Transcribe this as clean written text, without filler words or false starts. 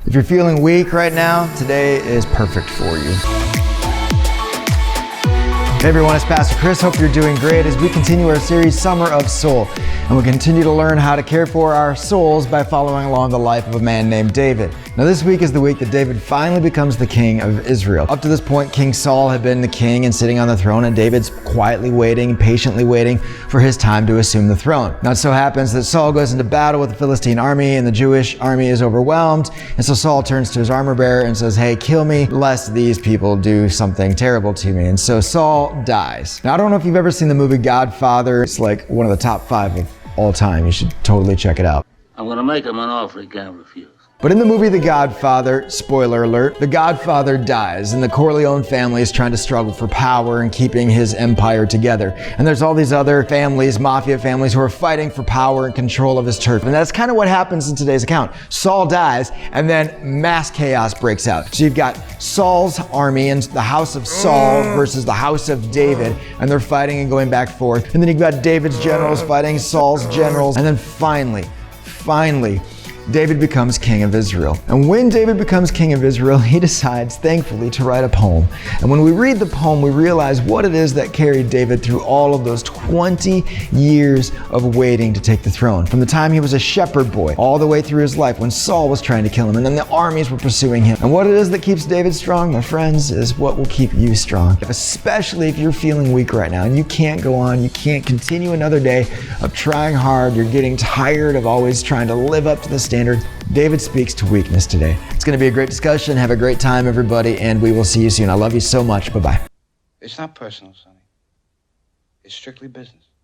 If you're feeling weak right now, today is perfect for you. Hey everyone, it's Pastor Chris. Hope you're doing great as we continue our series, Summer of Soul. And we'll continue to learn how to care for our souls by following along the life of a man named David. Now this week is the week that David finally becomes the king of Israel. Up to this point, King Saul had been the king and sitting on the throne, and David's quietly waiting, patiently waiting for his time to assume the throne. Now it so happens that Saul goes into battle with the Philistine army, and the Jewish army is overwhelmed. And so Saul turns to his armor bearer and says, "Hey, kill me, lest these people do something terrible to me." And so Saul dies. Now I don't know if you've ever seen the movie Godfather. It's like one of the top 5 of all time. You should totally check it out. I'm gonna make him an offer he can't refuse. But in the movie The Godfather, spoiler alert, the Godfather dies and the Corleone family is trying to struggle for power and keeping his empire together. And there's all these other families, mafia families, who are fighting for power and control of his turf. And that's kind of what happens in today's account. Saul dies and then mass chaos breaks out. So you've got Saul's army and the house of Saul versus the house of David, and they're fighting and going back and forth. And then you've got David's generals fighting Saul's generals. And then finally, David becomes king of Israel. And when David becomes king of Israel, he decides, thankfully, to write a poem. And when we read the poem, we realize what it is that carried David through all of those 20 years of waiting to take the throne. From the time he was a shepherd boy, all the way through his life when Saul was trying to kill him, and then the armies were pursuing him. And what it is that keeps David strong, my friends, is what will keep you strong. Especially if you're feeling weak right now and you can't go on, you can't continue another day of trying hard, you're getting tired of always trying to live up to the standard. David speaks to weakness today. It's going to be a great discussion. Have a great time, everybody, and we will see you soon. I love you so much. Bye-bye. It's not personal, Sonny. It's strictly business.